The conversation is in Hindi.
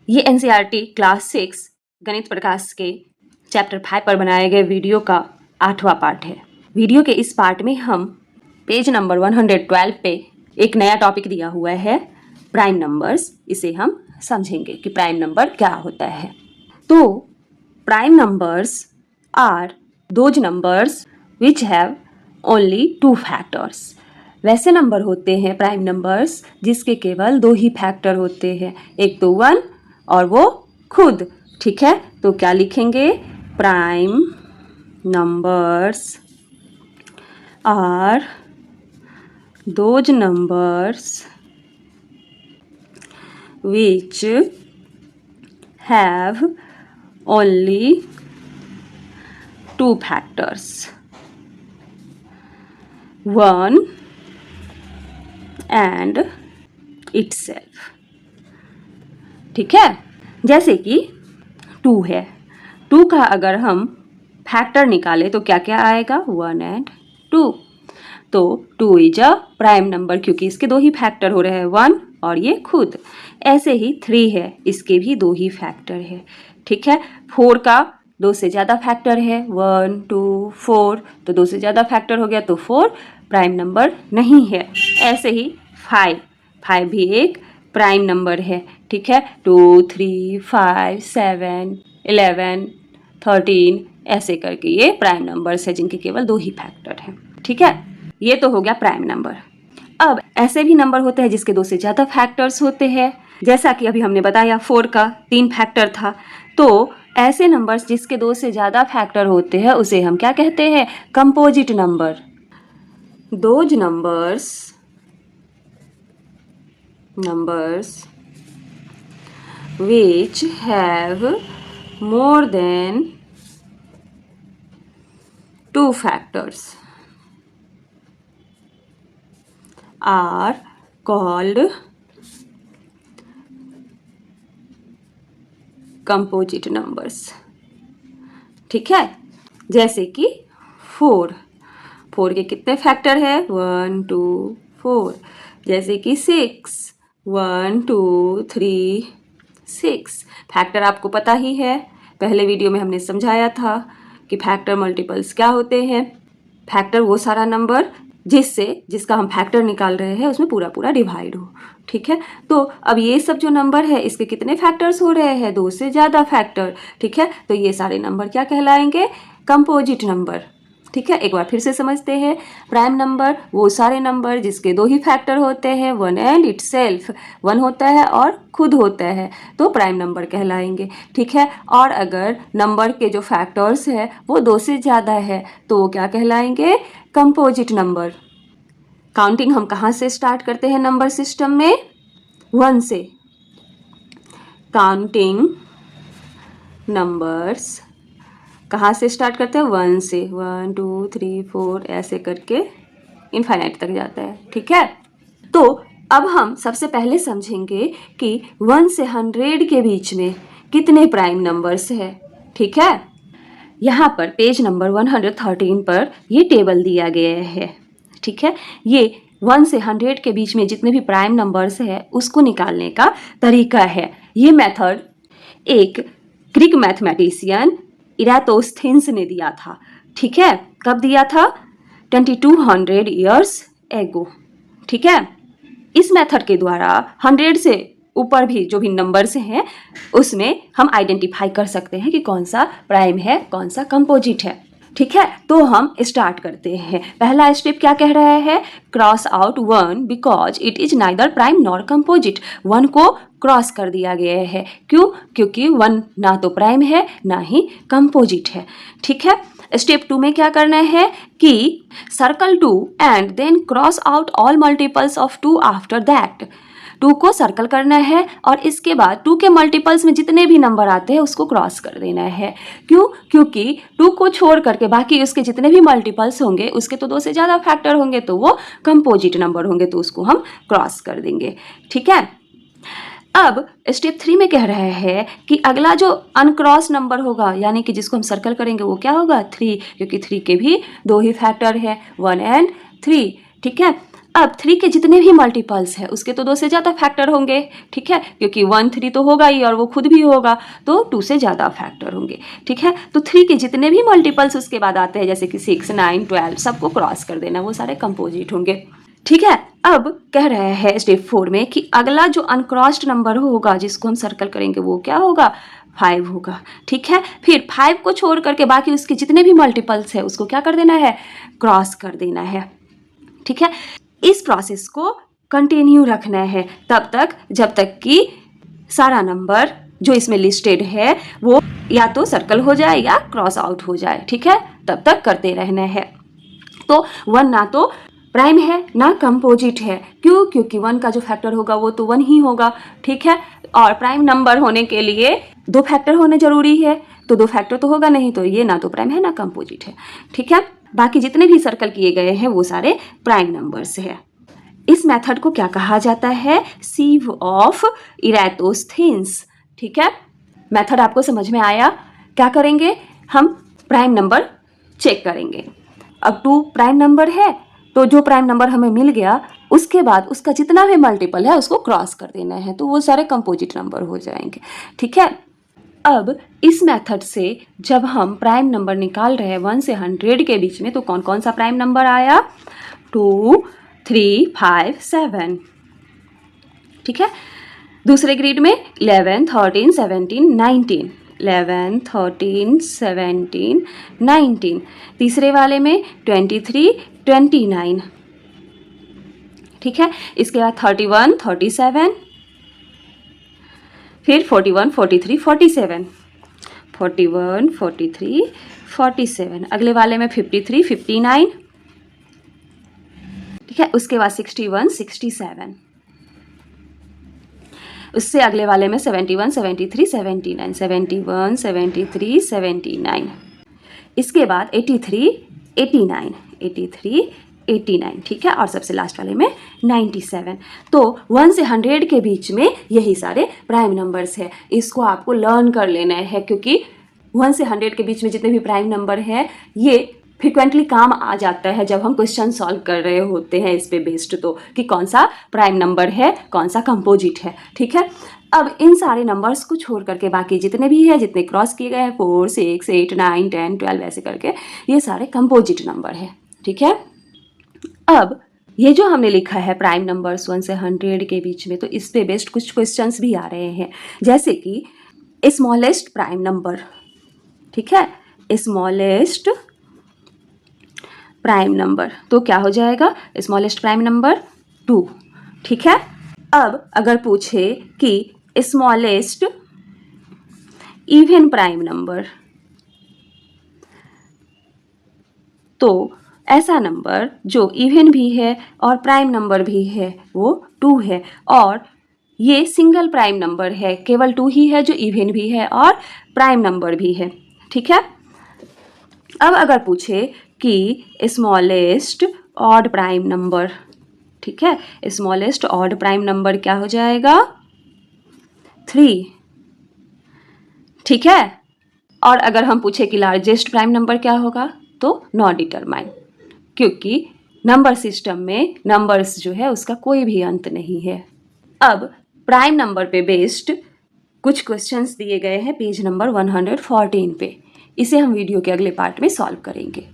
ये एनसीईआरटी क्लास 6 गणित प्रकाश के चैप्टर 5 पर बनाए गए वीडियो का 8वां पार्ट है। वीडियो के इस पार्ट में हम पेज नंबर 112 पे एक नया टॉपिक दिया हुआ है, प्राइम नंबर्स। इसे हम समझेंगे कि प्राइम नंबर क्या होता है। तो prime numbers are those numbers which have only 2 factors. वैसे नंबर होते हैं प्राइम नंबर्स जिसके केवल 2 ही फैक्टर होते हैं, एक तो 1 और वो खुद। ठीक है, तो क्या लिखेंगे? Prime numbers are those numbers which have only 2 factors, 1 and itself। ठीक है, जैसे कि 2 है, 2 का अगर हम फैक्टर निकालें तो क्या क्या आएगा? 1 and 2। तो 2 इज अ प्राइम नंबर क्योंकि इसके 2 ही फैक्टर हो रहे हैं, 1 और ये खुद। ऐसे ही 3 है, इसके भी 2 ही फैक्टर है। ठीक है, 4 का 2 से ज़्यादा फैक्टर है, 1 2 4, तो 2 से ज़्यादा फैक्टर हो गया तो 4 प्राइम नंबर नहीं है। ऐसे ही 5 भी एक प्राइम नंबर है। ठीक है, 2 3 5 7 11 13 ऐसे करके ये प्राइम नंबर्स है जिनके केवल 2 ही फैक्टर हैं। ठीक है, ये तो हो गया प्राइम नंबर। अब ऐसे भी नंबर होते हैं जिसके 2 से ज़्यादा फैक्टर्स होते हैं, जैसा कि अभी हमने बताया 4 का 3 फैक्टर था। तो ऐसे नंबर्स जिसके 2 से ज़्यादा फैक्टर होते हैं उसे हम क्या कहते हैं? Composite number. Those numbers which have more than 2 factors are called composite numbers. ठीक है, जैसे कि 4 के कितने फैक्टर है? 1 2 4। जैसे कि 6 1 2 3 6। फैक्टर आपको पता ही है, पहले वीडियो में हमने समझाया था कि फैक्टर मल्टीपल्स क्या होते हैं। फैक्टर वो सारा नंबर जिसका हम फैक्टर निकाल रहे हैं उसमें पूरा पूरा डिवाइड हो। ठीक है, तो अब ये सब जो नंबर है इसके कितने फैक्टर्स हो रहे हैं? 2 से ज़्यादा फैक्टर। ठीक है, तो ये सारे नंबर क्या कहलाएंगे? Composite number. ठीक है, एक बार फिर से समझते हैं। प्राइम नंबर वो सारे नंबर जिसके 2 ही फैक्टर होते हैं, 1 एंड इटसेल्फ। 1 होता है और खुद होता है, तो प्राइम नंबर कहलाएंगे। ठीक है, और अगर नंबर के जो फैक्टर्स है वो 2 से ज़्यादा है तो वो क्या कहलाएंगे? Composite number. काउंटिंग हम कहाँ से स्टार्ट करते हैं नंबर सिस्टम में? 1 से। काउंटिंग नंबर्स कहाँ से स्टार्ट करते हैं? 1 से। 1 2 3 4 ऐसे करके इनफाइनाइट तक जाता है। ठीक है, तो अब हम सबसे पहले समझेंगे कि 1 से 100 के बीच में कितने प्राइम नंबर्स है। ठीक है, यहाँ पर पेज नंबर 113 पर ये टेबल दिया गया है। ठीक है, ये 1 से 100 के बीच में जितने भी प्राइम नंबर्स है उसको निकालने का तरीका है। ये मेथड एक ग्रीक मैथमेटिशियन इरातोस्थेनेस ने दिया था। ठीक है, कब दिया था? 2200 ईयर्स एगो। ठीक है, इस मेथड के द्वारा 100 से ऊपर भी जो भी नंबर्स हैं उसमें हम आइडेंटिफाई कर सकते हैं कि कौन सा प्राइम है, कौन सा कंपोजिट है। ठीक है, तो हम स्टार्ट करते हैं। पहला स्टेप क्या कह रहा है? Cross out 1 because it is neither prime nor composite. 1 को क्रॉस कर दिया गया है। क्यों? क्योंकि 1 ना तो प्राइम है ना ही कंपोजिट है। ठीक है, स्टेप 2 में क्या करना है कि circle 2 and then cross out all multiples of 2 after that. 2 को सर्कल करना है और इसके बाद 2 के मल्टीपल्स में जितने भी नंबर आते हैं उसको क्रॉस कर देना है। क्यों? क्योंकि 2 को छोड़ करके बाकी उसके जितने भी मल्टीपल्स होंगे उसके तो 2 से ज़्यादा फैक्टर होंगे तो वो कंपोजिट नंबर होंगे, तो उसको हम क्रॉस कर देंगे। ठीक है, अब स्टेप 3 में कह रहा है कि अगला जो अनक्रॉस नंबर होगा यानी कि जिसको हम सर्कल करेंगे वो क्या होगा? 3, क्योंकि 3 के भी 2 ही फैक्टर है, 1 एंड 3। ठीक है, अब 3 के जितने भी मल्टीपल्स है उसके तो 2 से ज़्यादा फैक्टर होंगे, ठीक है, क्योंकि 1 3 तो होगा ही और वो खुद भी होगा, तो 2 से ज़्यादा फैक्टर होंगे, ठीक है। तो 3 के जितने भी मल्टीपल्स उसके बाद आते हैं जैसे कि 6 9 12 सबको क्रॉस कर देना, वो सारे कंपोजिट होंगे, ठीक है। अब कह रहे हैं स्टेप 4 में कि अगला जो अनक्रॉस्ड नंबर होगा जिसको हम सर्कल करेंगे वो क्या होगा, 5 होगा, ठीक है। फिर 5 को छोड़ करके बाकी उसके जितने भी मल्टीपल्स है उसको क्या कर देना है, क्रॉस कर देना है, ठीक है। इस प्रोसेस को कंटिन्यू रखना है तब तक जब तक कि सारा नंबर जो इसमें लिस्टेड है वो या तो सर्कल हो जाए या क्रॉस आउट हो जाए, ठीक है, तब तक करते रहना है। तो 1 ना तो प्राइम है ना कंपोजिट है, क्यों, क्योंकि 1 का जो फैक्टर होगा वो तो 1 ही होगा, ठीक है, और प्राइम नंबर होने के लिए 2 फैक्टर होने जरूरी है, तो 2 फैक्टर तो होगा नहीं, तो ये ना तो प्राइम है ना कंपोजिट है, ठीक है। बाकी जितने भी सर्कल किए गए हैं वो सारे प्राइम नंबर्स है। इस मेथड को क्या कहा जाता है, सीव ऑफ इराटोस्थेन्स, ठीक है। मेथड आपको समझ में आया। क्या करेंगे, हम प्राइम नंबर चेक करेंगे। अब 2 प्राइम नंबर है तो जो प्राइम नंबर हमें मिल गया उसके बाद उसका जितना भी मल्टीपल है उसको क्रॉस कर देना है, तो वो सारे कंपोजिट नंबर हो जाएंगे, ठीक है। अब इस मेथड से जब हम प्राइम नंबर निकाल रहे हैं 1 से 100 के बीच में, तो कौन कौन सा प्राइम नंबर आया, 2 3 5 7, ठीक है। दूसरे ग्रिड में 11 13 17 19, 11 13 17 19, तीसरे वाले में 23 29, ठीक है। इसके बाद 31 37, फिर 41 43 47, 41 43 47, अगले वाले में 53 59, ठीक है। उसके बाद 61 67, उससे अगले वाले में 71 73 79, 71 73 79, इसके बाद 83 89 83 89, ठीक है, और सबसे लास्ट वाले में 97। तो 1 से 100 के बीच में यही सारे प्राइम नंबर्स है, इसको आपको लर्न कर लेना है, क्योंकि 1 से 100 के बीच में जितने भी प्राइम नंबर है ये फ्रिक्वेंटली काम आ जाता है जब हम क्वेश्चन सॉल्व कर रहे होते हैं इस पे बेस्ड, तो कि कौन सा प्राइम नंबर है कौन सा कंपोजिट है, ठीक है। अब इन सारे नंबर्स को छोड़ करके बाकी जितने भी है, जितने क्रॉस किए गए हैं 4 6 8 9 10 12 ऐसे करके, ये सारे कंपोजिट नंबर है, ठीक है। अब ये जो हमने लिखा है प्राइम नंबर्स 1 से 100 के बीच में, तो इस पे बेस्ड कुछ क्वेश्चंस भी आ रहे हैं, जैसे कि स्मॉलेस्ट प्राइम नंबर, ठीक है, स्मॉलेस्ट प्राइम नंबर, तो क्या हो जाएगा, स्मॉलेस्ट प्राइम नंबर 2, ठीक है। अब अगर पूछे कि स्मॉलेस्ट इवन प्राइम नंबर, तो ऐसा नंबर जो इवन भी है और प्राइम नंबर भी है वो 2 है, और ये सिंगल प्राइम नंबर है, केवल 2 ही है जो इवन भी है और प्राइम नंबर भी है, ठीक है। अब अगर पूछे कि स्मॉलेस्ट ऑड प्राइम नंबर, ठीक है, स्मॉलेस्ट ऑड प्राइम नंबर क्या हो जाएगा, 3, ठीक है। और अगर हम पूछे कि लार्जेस्ट प्राइम नंबर क्या होगा, तो नॉट डिटरमाइन, क्योंकि नंबर सिस्टम में नंबर्स जो है उसका कोई भी अंत नहीं है। अब प्राइम नंबर पे बेस्ड कुछ क्वेश्चंस दिए गए हैं पेज नंबर 114 पे, इसे हम वीडियो के अगले पार्ट में सॉल्व करेंगे।